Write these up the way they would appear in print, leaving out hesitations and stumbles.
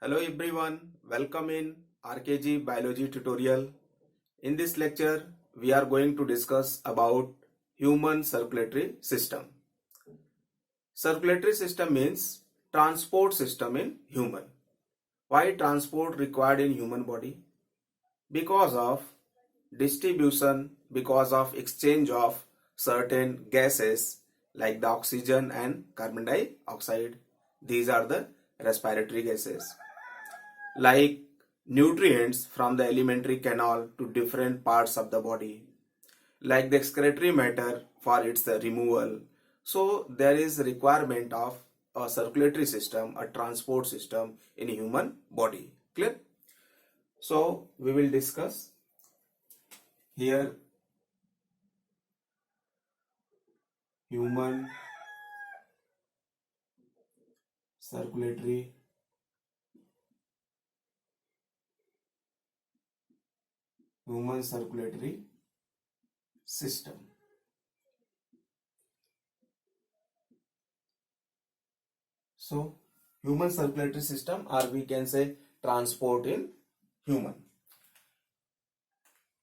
Hello everyone, welcome in RKG Biology tutorial. In this lecture, we are going to discuss about human circulatory system. Circulatory system means transport system in human. Why transport required in human body? Because of distribution, because of exchange of certain gases like the oxygen and carbon dioxide. These are the respiratory gases. Like nutrients from the alimentary canal to different parts of the body, like the excretory matter for its removal. So there is a requirement of a circulatory system, a transport system in human body. Clear? So we will discuss here human circulatory system. So human circulatory system, or we can say transport in human.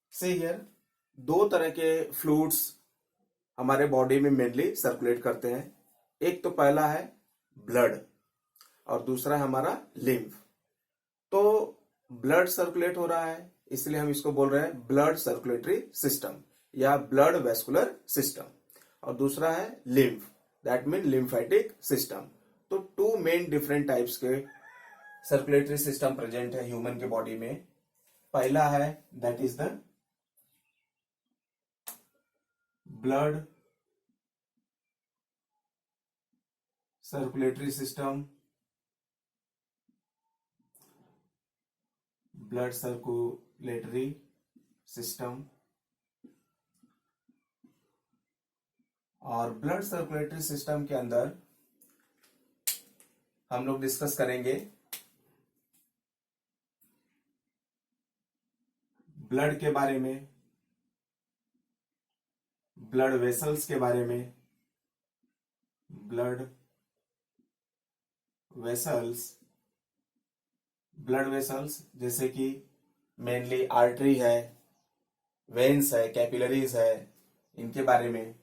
See here, दो तरह के fluids हमारे body में mainly circulate करते हैं. एक तो पहला है ब्लड और दूसरा है हमारा लिम्फ. तो ब्लड सर्कुलेट हो रहा है, इसलिए हम इसको बोल रहे हैं ब्लड सर्कुलेटरी सिस्टम या ब्लड वेस्कुलर सिस्टम. और दूसरा है lymph, that mean lymphatic system. तो टू मेन डिफरेंट टाइप्स के सर्कुलेटरी सिस्टम प्रेजेंट है ह्यूमन के बॉडी में. पहला है that is the blood circulatory system. Blood circulatory system. और ब्लड सर्कुलेटरी सिस्टम के अंदर हम लोग डिस्कस करेंगे ब्लड के बारे में, ब्लड वेसल्स के बारे में. ब्लड वेसल्स जैसे कि मेनली आर्टरी है, वेन्स है, कैपिलरीज है, इनके बारे में.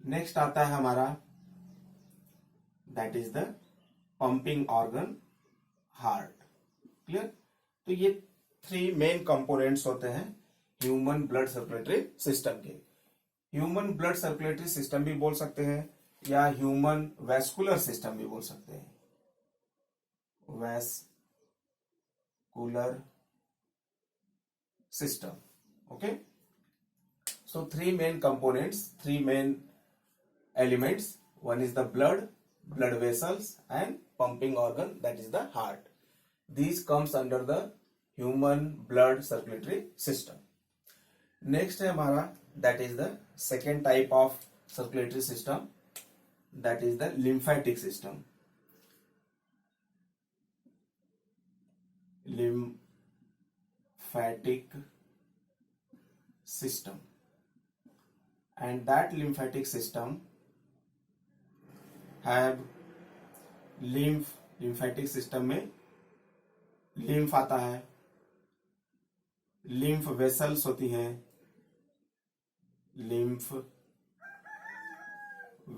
नेक्स्ट आता है हमारा that is the pumping organ, heart. Clear? तो ये थ्री मेन कंपोनेंट्स होते हैं ह्यूमन ब्लड सर्कुलेटरी सिस्टम के. ह्यूमन ब्लड सर्कुलेटरी सिस्टम भी बोल सकते हैं या ह्यूमन वेस्कुलर सिस्टम भी बोल सकते हैं. Vascular system. Okay, so three main components, three main elements. One is the blood vessels and pumping organ, that is the heart. These comes under the human blood circulatory system. Next है हमारा that is the second type of circulatory system, that is the lymphatic system. Lymphatic system. And that lymphatic system have lymphatic system में lymph आता है, lymph vessels होती हैं, lymph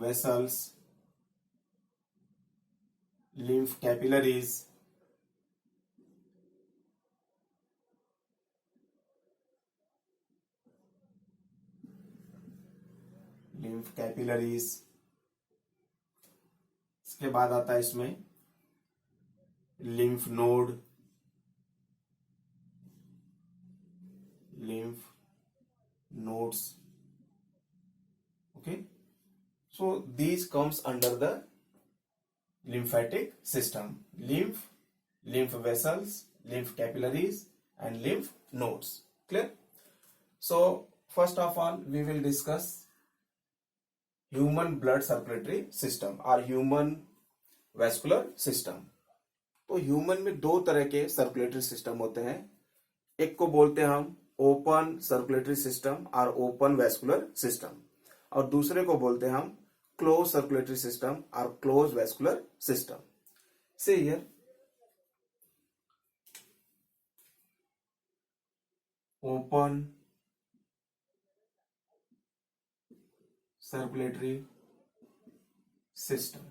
vessels, lymph capillaries, इसके बाद आता है इसमें lymph nodes. Okay, so these comes under the lymphatic system. lymph vessels, lymph capillaries and lymph nodes. Clear? So first of all we will discuss human blood circulatory system or human vascular system. तो human में दो तरह के circulatory system होते हैं. एक को बोलते हैं हम ओपन सर्कुलेटरी सिस्टम और ओपन वेस्कुलर सिस्टम, और दूसरे को बोलते हैं हम क्लोज सर्कुलेटरी सिस्टम और close vascular system. See here, open circulatory system.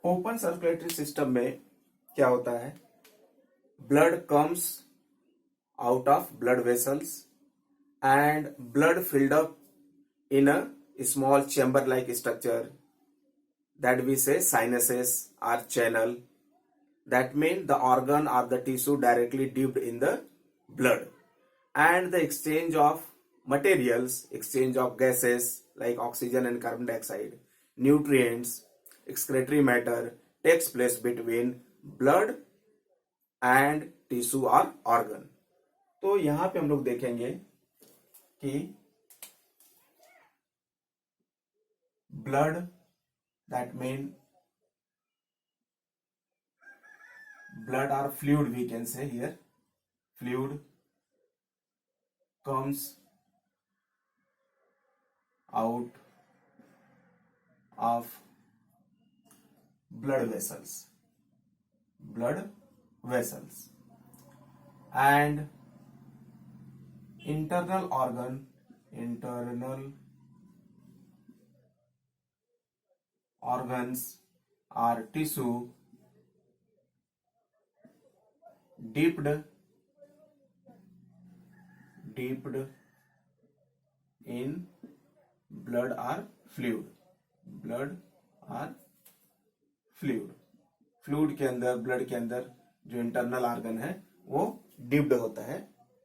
Open circulatory system में क्या होता है, blood comes out of blood vessels and blood filled up in a small chamber like structure that we say sinuses or channel. That means the organ or the tissue directly dipped in the blood, and the exchange of materials, exchange of gases like oxygen and carbon dioxide, nutrients, excretory matter takes place between blood and tissue or organ. तो यहां पे हम लोग देखेंगे कि blood, that mean blood or fluid, we can say here, fluid comes out of blood vessels and internal organs or tissue dipped in blood or fluid fluid के अंदर, blood के अंदर जो इंटरनल ऑर्गन है वो डिप्ड होता है।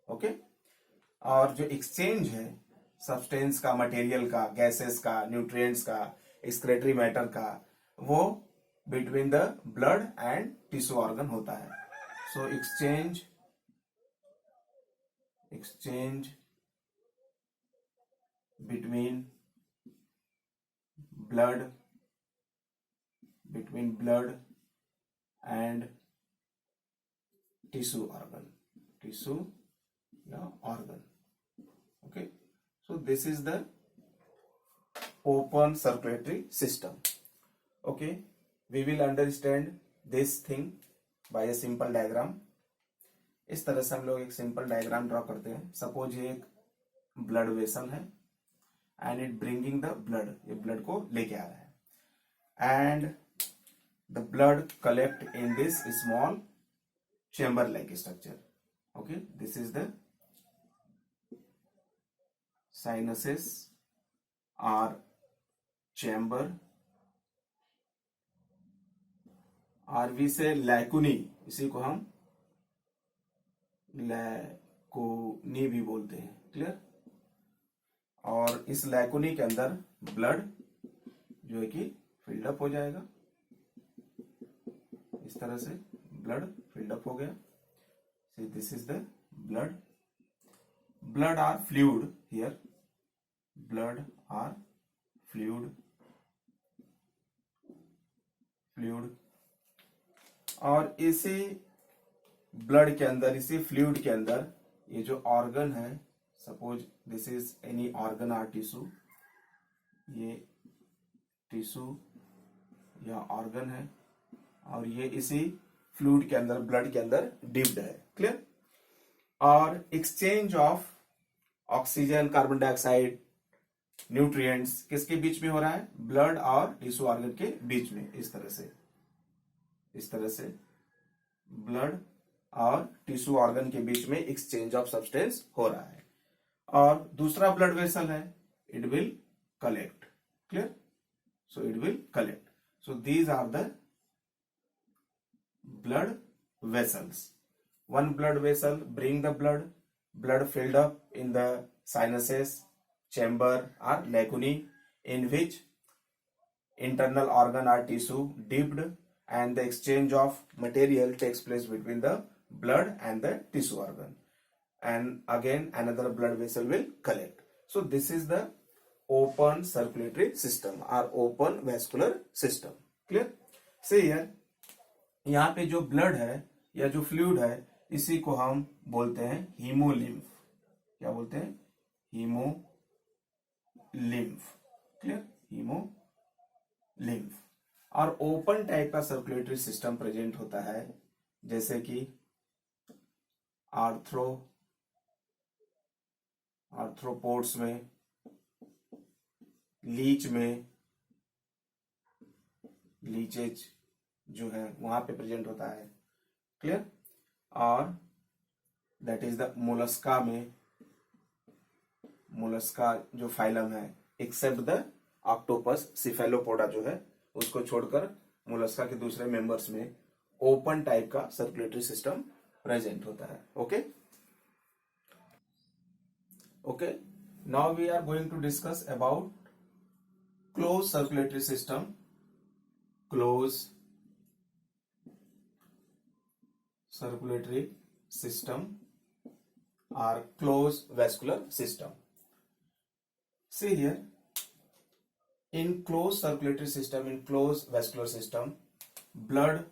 Okay, और जो एक्सचेंज है सब्सटेंस का, मटेरियल का, गैसेस का, न्यूट्रिएंट्स का, एक्सक्रेटरी मैटर का, वो between the blood and tissue organ होता है। So exchange between blood and tissue organ okay, so this is the open circulatory system. Okay, we will understand this thing by a simple diagram. इस तरह से हम लोग एक simple diagram draw करते हैं। सपोज ये एक ब्लड वेसल है and it bringing the blood, ये ब्लड को लेके आ रहा है and the blood collect in this small chamber like structure. Okay, this is the sinuses or chamber or we say lacunae, इसी को हम लैकोनी भी बोलते हैं। क्लियर? और इस लैकोनी के अंदर ब्लड जो है कि फिल्ड अप हो जाएगा। इस तरह से ब्लड फिल्ड अप हो गया। See this is the blood or fluid here, blood or fluid और इसी ब्लड के अंदर, इसी फ्लूइड के अंदर ये जो ऑर्गन है, suppose this is any organ or tissue, ये टिश्यू या ऑर्गन है और ये इसी फ्लूइड के अंदर, ब्लड के अंदर डिप्ड है। क्लियर? और exchange of oxygen, carbon dioxide, nutrients किसके बीच में हो रहा है? ब्लड और टिश्यू ऑर्गन के बीच में। इस तरह से ब्लड और टिश्यू ऑर्गन के बीच में एक्सचेंज ऑफ सब्सटेंस हो रहा है। और दूसरा ब्लड वेसल है, it will collect. Clear? So it will collect. So these are the blood vessels. One blood vessel bring the blood filled up in the sinuses, chamber or lacunae in which internal organ or tissue dipped and the exchange of material takes place between the blood and the tissue organ, and again another blood vessel will collect. So this is the open circulatory system or open vascular system. Clear? See here, यहाँ पे जो blood है या जो fluid है, इसी को हम बोलते हैं हीमोलिम्फ। क्या बोलते हैं? हीमोलिम्फ। क्लियर? हीमोलिम्फ। और ओपन टाइप का सर्कुलेटरी सिस्टम प्रेजेंट होता है, जैसे कि आर्थ्रोपोड्स में, लीच में, लीचेज जो है वहां पे प्रेजेंट होता है, क्लियर। और दैट इज द मोलस्का में, मोलस्का जो फाइलम है, एक्सेप्ट द ऑक्टोपस, सिफेलोपोडा जो है उसको छोड़कर मोलस्का के दूसरे मेंबर्स में ओपन टाइप का सर्कुलेटरी सिस्टम प्रेजेंट होता है। Okay okay, now we are going to discuss about close circulatory system, close circulatory system or closed vascular system. See here, in closed circulatory system, in closed vascular system, blood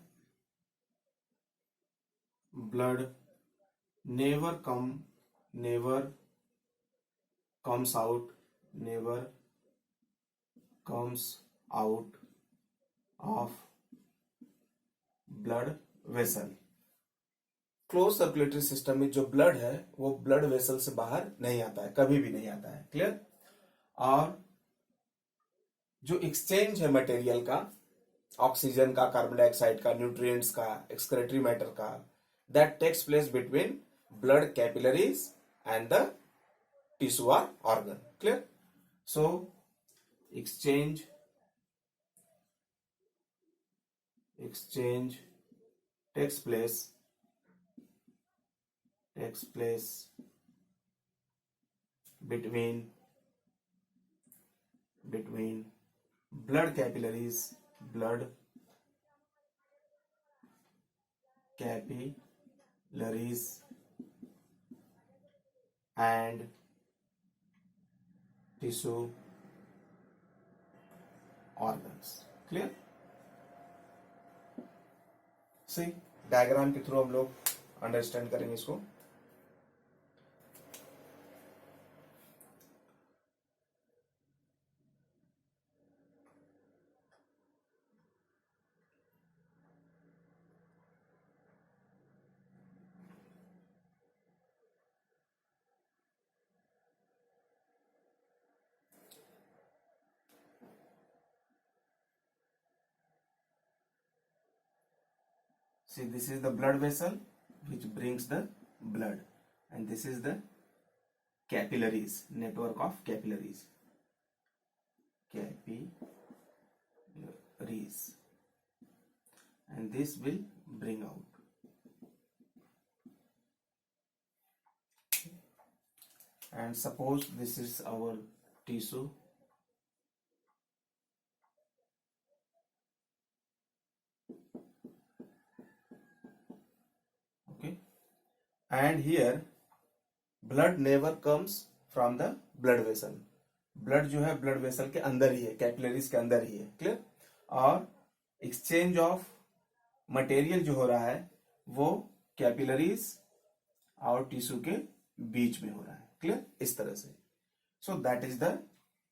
never comes out of blood vessel. Close circulatory system में जो blood है वो blood vessel से बाहर नहीं आता है, कभी भी नहीं आता है, क्लियर। और जो एक्सचेंज है मटेरियल का, ऑक्सीजन का, कार्बन डाइऑक्साइड का, न्यूट्रिएंट्स का, एक्सक्रेटरी मैटर का, that takes place between blood capillaries and the tissue और organ, clear. So exchange takes place between blood capillaries and tissue organs, clear। See diagram के through हम लोग understand करेंगे इसको। See, this is the blood vessel which brings the blood, and this is the capillaries, network of capillaries, and this will bring out. And suppose this is our tissue, and here blood never comes from the blood vessel, blood जो है blood vessel के अंदर ही है, capillaries के अंदर ही है, clear. और exchange of material जो हो रहा है वो कैपिलरीज और टिश्यू के बीच में हो रहा है, क्लियर, इस तरह से। So that is the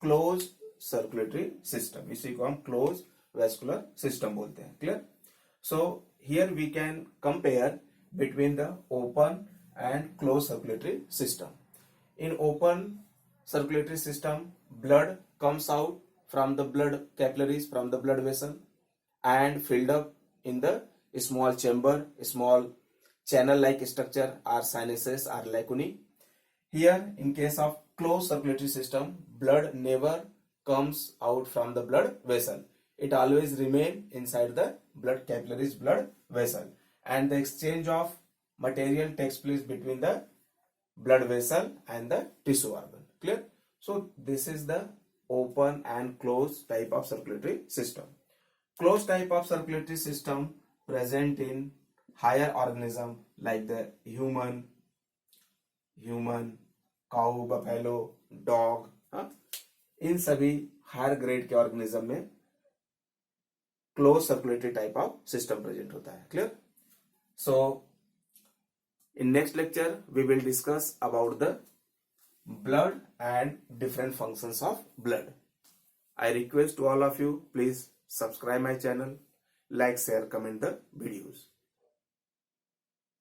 close circulatory system, इसी को हम क्लोज वेस्कुलर सिस्टम बोलते हैं, clear. So here we can compare between the open and closed circulatory system. In open circulatory system, blood comes out from the blood capillaries, from the blood vessel, and filled up in the small chamber, small channel like structure or sinuses or lacunae. Here in case of closed circulatory system, blood never comes out from the blood vessel, it always remain inside the blood capillaries, blood vessel, and the exchange of material takes place between the blood vessel and the tissue organ, clear। So this is the open and closed type of circulatory system. Closed type of circulatory system present in higher organism like the human, cow, buffalo, dog, इन सभी higher grade के organism में close circulatory type of system present होता है, clear. So in next lecture we will discuss about the blood and different functions of blood. I request to all of you, please subscribe my channel, like, share, comment the videos.